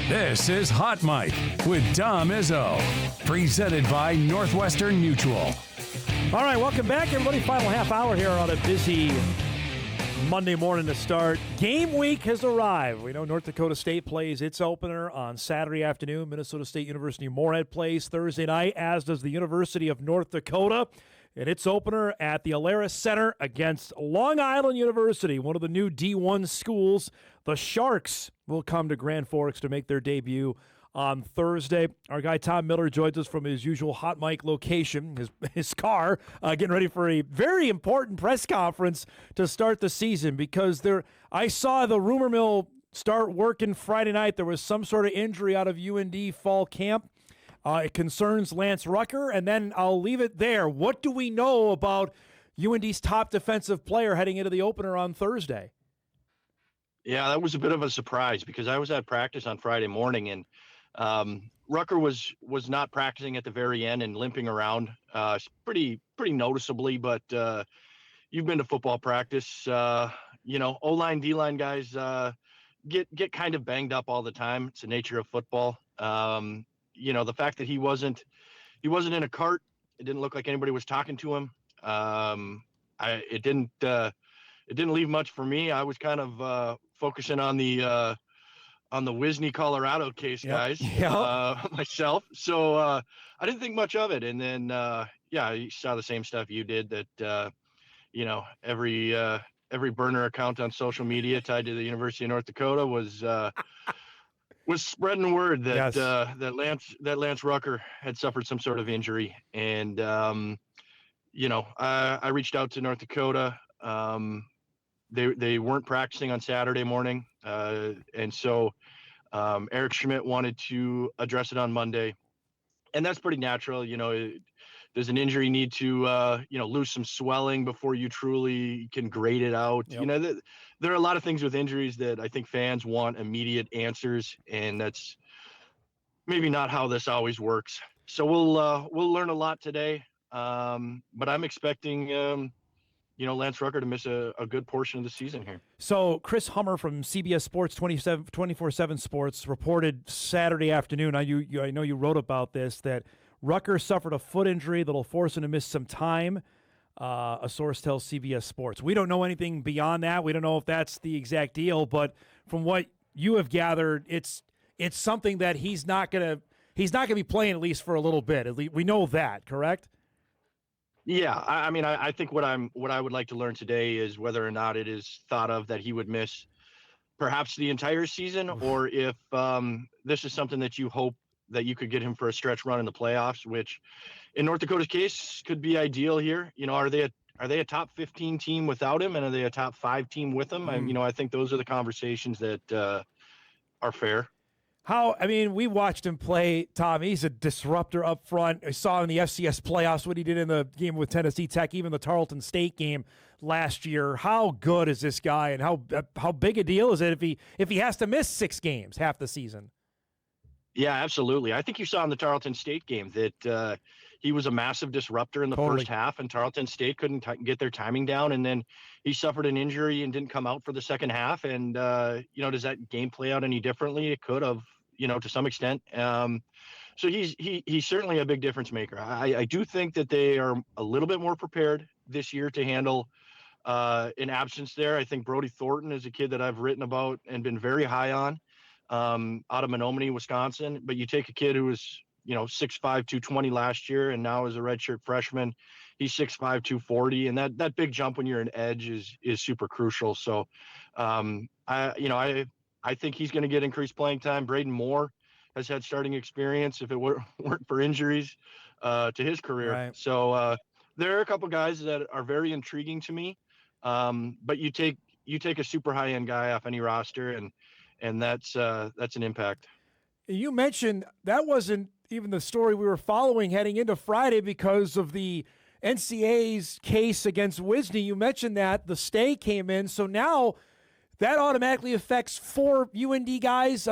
This is Hot Mic with Dom Izzo, presented by Northwestern Mutual. All right, welcome back, everybody. Final half hour here on a busy Monday morning to start. Game week has arrived. We know North Dakota State plays its opener on Saturday afternoon. Minnesota State University Moorhead plays Thursday night, as does the University of North Dakota. And its opener at the Alerus Center against Long Island University, one of the new D1 schools. The Sharks will come to Grand Forks to make their debut on Thursday. Our guy Tom Miller joins us from his usual Hot Mic location, his car, getting ready for a very important press conference to start the season, because I saw the rumor mill start working Friday night. There was some sort of injury out of UND fall camp. It concerns Lance Rucker, and then I'll leave it there. What do we know about UND's top defensive player heading into the opener on Thursday? Yeah, that was a bit of a surprise because I was at practice on Friday morning, and Rucker was not practicing at the very end and limping around pretty noticeably. But you've been to football practice, O-line, D-line guys get kind of banged up all the time. It's the nature of football. The fact that he wasn't in a cart, it didn't look like anybody was talking to him. It didn't leave much for me. I was kind of focusing on the Wisney, Colorado case, guys, myself. So I didn't think much of it. And then, you saw the same stuff you did, that, every burner account on social media tied to the University of North Dakota was spreading word that that Lance Rucker had suffered some sort of injury. And, I reached out to North Dakota. They weren't practicing on Saturday morning. And so Eric Schmidt wanted to address it on Monday. And that's pretty natural. Does an injury need to, lose some swelling before you truly can grade it out? Yep. There are a lot of things with injuries that I think fans want immediate answers, and that's maybe not how this always works. So we'll learn a lot today. But I'm expecting, Lance Rucker to miss a good portion of the season here. So Chris Hummer from CBS Sports 24/7 Sports reported Saturday afternoon. I know you wrote about this, that Rucker suffered a foot injury that'll force him to miss some time. A source tells CBS Sports. We don't know anything beyond that. We don't know if that's the exact deal, but from what you have gathered, it's something that he's not gonna be playing, at least for a little bit. At least we know that, correct? Yeah, I think what I would like to learn today is whether or not it is thought of that he would miss perhaps the entire season, or if this is something that you hope that you could get him for a stretch run in the playoffs, which in North Dakota's case could be ideal here. Are they a top 15 team without him, and are they a top 5 team with him? I think those are the conversations that are fair. We watched him play, Tom. He's a disruptor up front. I saw in the FCS playoffs what he did in the game with Tennessee Tech, even the Tarleton State game last year. How good is this guy, and how big a deal is it if he has to miss 6 games, half the season? Yeah, absolutely. I think you saw in the Tarleton State game that he was a massive disruptor in the first half, and Tarleton State couldn't get their timing down, and then he suffered an injury and didn't come out for the second half. And, does that game play out any differently? It could have, to some extent. So he's certainly a big difference maker. I do think that they are a little bit more prepared this year to handle an absence there. I think Brody Thornton is a kid that I've written about and been very high on. Out of Menominee, Wisconsin. But you take a kid who was, 6'5", 220 last year, and now is a redshirt freshman. He's 6'5", 240, and that big jump when you're an edge is super crucial. So, I think he's going to get increased playing time. Braden Moore has had starting experience if it weren't for injuries to his career. Right. So there are a couple guys that are very intriguing to me. But you take a super high end guy off any roster, and that's an impact. You mentioned that wasn't even the story we were following heading into Friday because of the NCAA's case against Wisney. You mentioned that the stay came in, so now that automatically affects 4 UND guys.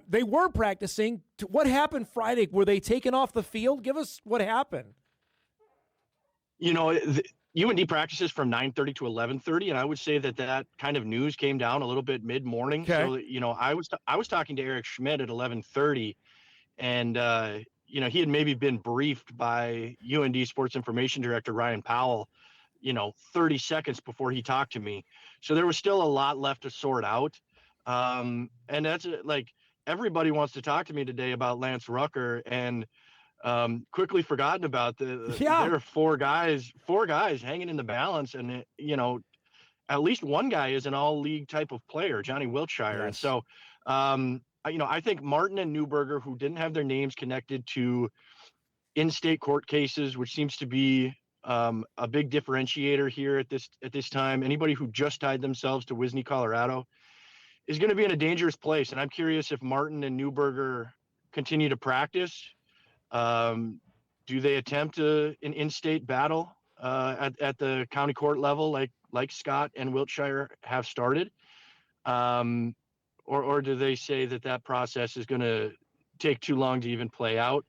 They were practicing. What happened Friday? Were they taken off the field? Give us what happened. UND practices from 9:30 to 11:30, and I would say that kind of news came down a little bit mid-morning. Okay. So I was talking to Eric Schmidt at 11:30, and he had maybe been briefed by UND Sports Information Director Ryan Powell, 30 seconds before he talked to me. So there was still a lot left to sort out, and that's like everybody wants to talk to me today about Lance Rucker, and quickly forgotten about there are four guys hanging in the balance, and at least one guy is an all-league type of player, Johnny Wiltshire. Yes. And so I think Martin and Newberger, who didn't have their names connected to in-state court cases, which seems to be a big differentiator here at this time, anybody who just tied themselves to Wisney, Colorado, is going to be in a dangerous place. And I'm curious if Martin and Newberger continue to practice. Do they attempt an in-state battle at the county court level, like Scott and Wiltshire have started, or do they say that process is going to take too long to even play out?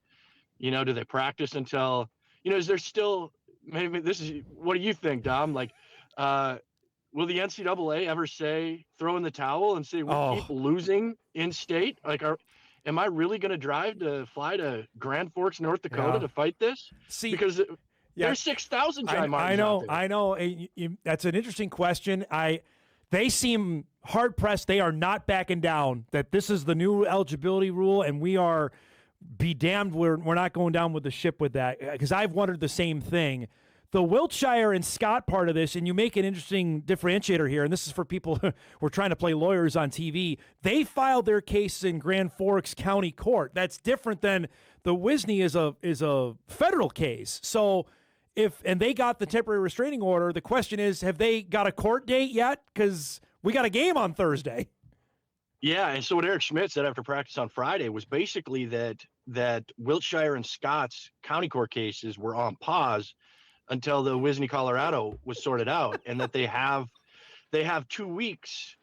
Do they practice until is there still maybe this is what do you think, Dom? Like, will the NCAA ever say throw in the towel and say we keep losing in state? Like, am I really going to fly to Grand Forks, North Dakota to fight this? See, because there's 6,000 Jai Martins. I know. That's an interesting question. They seem hard pressed. They are not backing down. That this is the new eligibility rule, and we are be damned. We're not going down with the ship with that, because I've wondered the same thing. The Wiltshire and Scott part of this, and you make an interesting differentiator here, and this is for people who are trying to play lawyers on TV. They filed their case in Grand Forks County Court. That's different than the Wisney is a federal case. So and they got the temporary restraining order, the question is, have they got a court date yet? Because we got a game on Thursday. Yeah, and so what Eric Schmidt said after practice on Friday was basically that Wiltshire and Scott's county court cases were on pause until the Wisney, Colorado was sorted out, and that they have 2 weeks,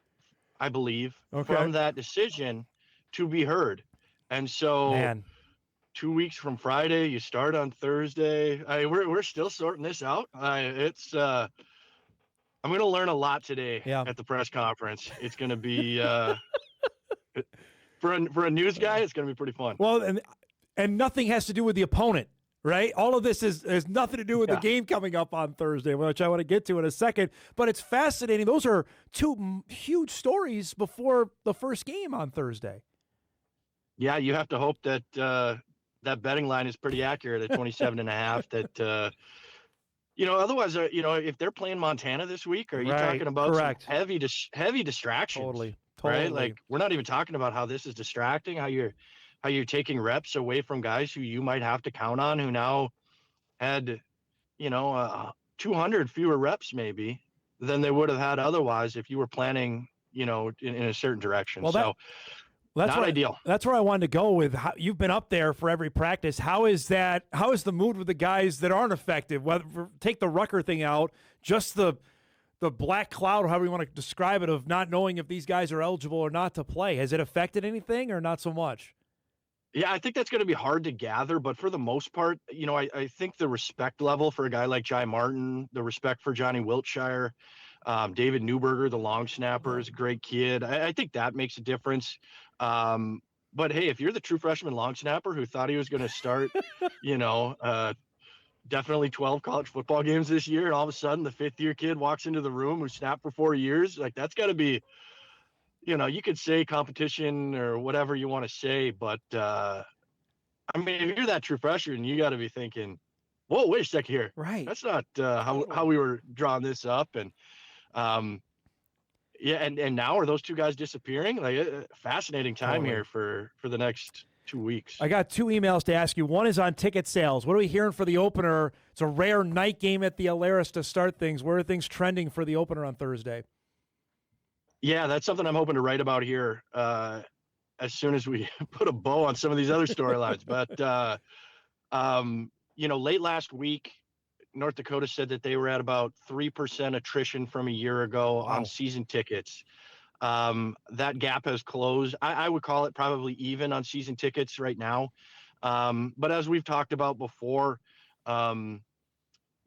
I believe, from that decision to be heard. And so 2 weeks from Friday, you start on Thursday. We're still sorting this out. I'm going to learn a lot today at the press conference. It's going to be for a news guy, it's going to be pretty fun. Well, and nothing has to do with the opponent. Right? All of this has nothing to do with the game coming up on Thursday, which I want to get to in a second. But it's fascinating. Those are two huge stories before the first game on Thursday. Yeah, you have to hope that that betting line is pretty accurate at 27.5. That otherwise, if they're playing Montana this week, are you talking about some heavy distractions? Totally. Right? Like, we're not even talking about how this is distracting, how you're taking reps away from guys who you might have to count on, who now had, 200 fewer reps maybe than they would have had otherwise if you were planning, in a certain direction. Well, that's not ideal. That's where I wanted to go with how you've been up there for every practice. How is the mood with the guys that aren't effective? Take the Rucker thing out, just the black cloud, or however you want to describe it, of not knowing if these guys are eligible or not to play. Has it affected anything or not so much? Yeah, I think that's going to be hard to gather, but for the most part, I think the respect level for a guy like Jai Martin, the respect for Johnny Wiltshire, David Newberger, the long snapper, is a great kid. I think that makes a difference. But hey, if you're the true freshman long snapper who thought he was going to start, definitely 12 college football games this year, and all of a sudden the fifth-year kid walks into the room who snapped for 4 years, like, that's got to be, you could say competition or whatever you want to say, but if you're that true freshman, you got to be thinking, whoa, wait a second here. Right. That's not how we were drawing this up. And and now are those two guys disappearing? Like, fascinating time here for the next 2 weeks. I got two emails to ask you. One is on ticket sales. What are we hearing for the opener? It's a rare night game at the Alaris to start things. Where are things trending for the opener on Thursday? Yeah, that's something I'm hoping to write about here as soon as we put a bow on some of these other storylines. But, late last week, North Dakota said that they were at about 3% attrition from a year ago on season tickets. That gap has closed. I would call it probably even on season tickets right now. But as we've talked about before,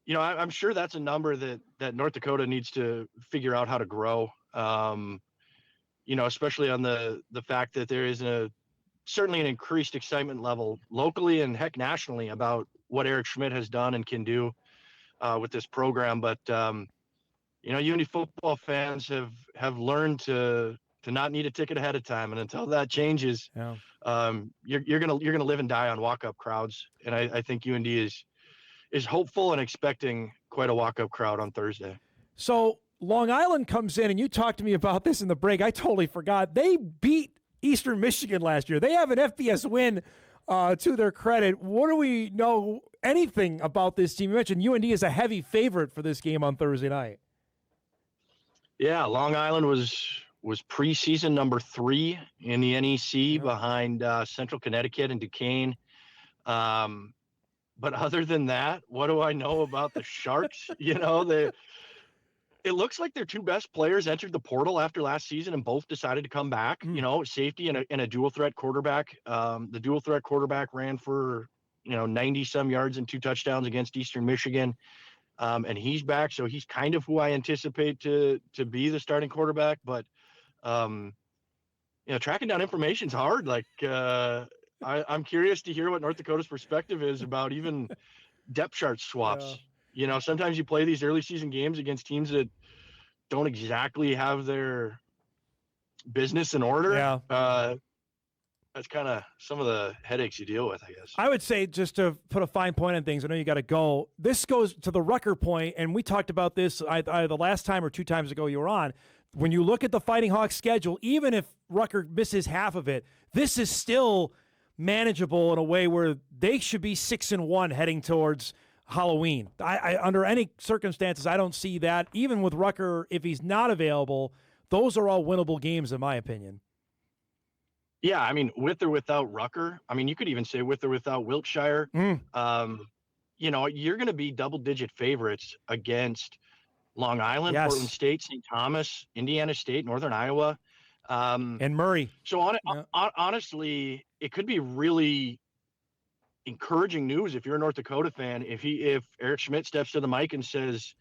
I'm sure that's a number that North Dakota needs to figure out how to grow. Especially on the fact that there is certainly an increased excitement level locally and heck nationally about what Eric Schmidt has done and can do with this program. But UND football fans have learned to not need a ticket ahead of time, and until that changes, you're gonna live and die on walk-up crowds. And I think UND is hopeful and expecting quite a walk-up crowd on Thursday. So Long Island comes in, and you talked to me about this in the break. I totally forgot. They beat Eastern Michigan last year. They have an FBS win to their credit. What do we know anything about this team? You mentioned UND is a heavy favorite for this game on Thursday night. Yeah, Long Island was preseason number 3 in the NEC behind Central Connecticut and Duquesne. But other than that, what do I know about the Sharks? It looks like their 2 best players entered the portal after last season and both decided to come back. Safety and a dual threat quarterback. The dual threat quarterback ran for 90 some yards and 2 touchdowns against Eastern Michigan. And he's back, so he's kind of who I anticipate to be the starting quarterback. But tracking down information is hard. Like I'm curious to hear what North Dakota's perspective is about even depth chart swaps. Yeah. Sometimes you play these early season games against teams that don't exactly have their business in order. Yeah. That's kind of some of the headaches you deal with, I guess. I would say, just to put a fine point on things, I know you got to go. This goes to the Rucker point, and we talked about this either the last time or 2 times ago you were on. When you look at the Fighting Hawks schedule, even if Rucker misses half of it, this is still manageable in a way where they should be 6-1 heading towards Halloween. I under any circumstances, I don't see that. Even with Rucker, if he's not available, those are all winnable games, in my opinion. Yeah, I mean, with or without Rucker, I mean, you could even say with or without Wiltshire. You're going to be double-digit favorites against Long Island, yes, Portland State, St. Thomas, Indiana State, Northern Iowa. And Murray. So honestly, it could be really encouraging news if you're a North Dakota fan. If Eric Schmidt steps to the mic and says,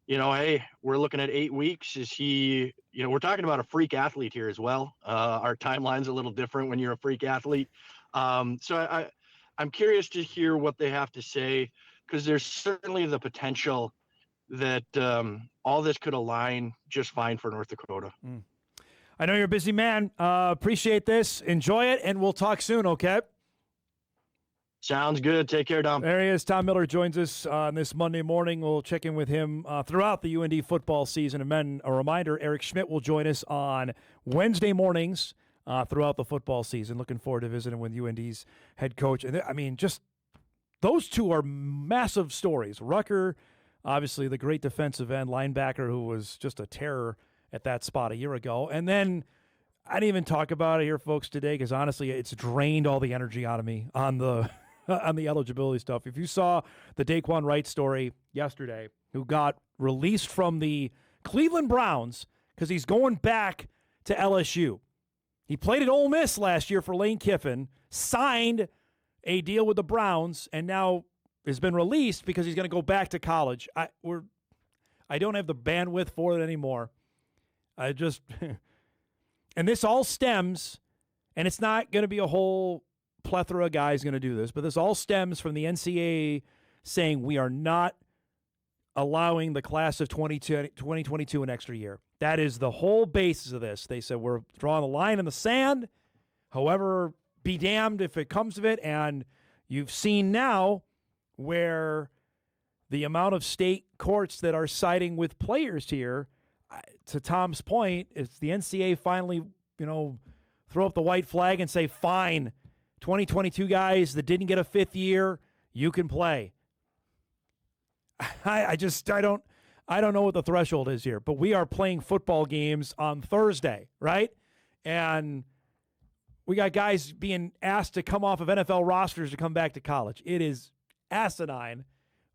hey, we're looking at 8 weeks. Is he, we're talking about a freak athlete here as well. Our timeline's a little different when you're a freak athlete. So I'm curious to hear what they have to say, because there's certainly the potential that all this could align just fine for North Dakota. I know you're a busy man. Appreciate this. Enjoy it, and we'll talk soon, okay? Sounds good. Take care, Dom. There he is. Tom Miller joins us on this Monday morning. We'll check in with him throughout the UND football season. And then a reminder, Eric Schmidt will join us on Wednesday mornings throughout the football season. Looking forward to visiting with UND's head coach. And I mean, just those 2 are massive stories. Rucker, obviously the great defensive end linebacker who was just a terror at that spot a year ago. And then I didn't even talk about it here, folks, today, because honestly, it's drained all the energy out of me on the on the eligibility stuff. If you saw the Daquan Wright story yesterday, who got released from the Cleveland Browns because he's going back to LSU. He played at Ole Miss last year for Lane Kiffin, signed a deal with the Browns, and now has been released because he's going to go back to college. I don't have the bandwidth for it anymore. And this all stems, and it's not going to be a whole plethora of guys going to do this, but this all stems from the NCAA saying we are not allowing the class of 2022 an extra year. That is the whole basis of this. They said we're drawing a line in the sand. However, be damned if it comes of it. And you've seen now where the amount of state courts that are siding with players here, to Tom's point, it's the NCAA finally, throw up the white flag and say, fine, 2022 guys that didn't get a 5th year, you can play. I don't know what the threshold is here, but we are playing football games on Thursday, right? And we got guys being asked to come off of NFL rosters to come back to college. It is asinine,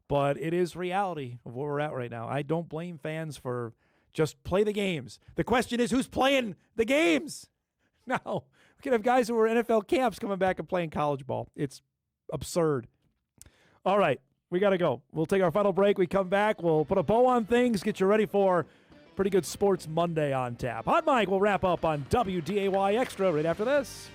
but it is reality of where we're at right now. I don't blame fans for just play the games. The question is, who's playing the games? No. We can have guys who are NFL camps coming back and playing college ball. It's absurd. All right. We got to go. We'll take our final break. We come back. We'll put a bow on things, get you ready for pretty good Sports Monday on tap. Hot Mike will wrap up on WDAY Extra right after this.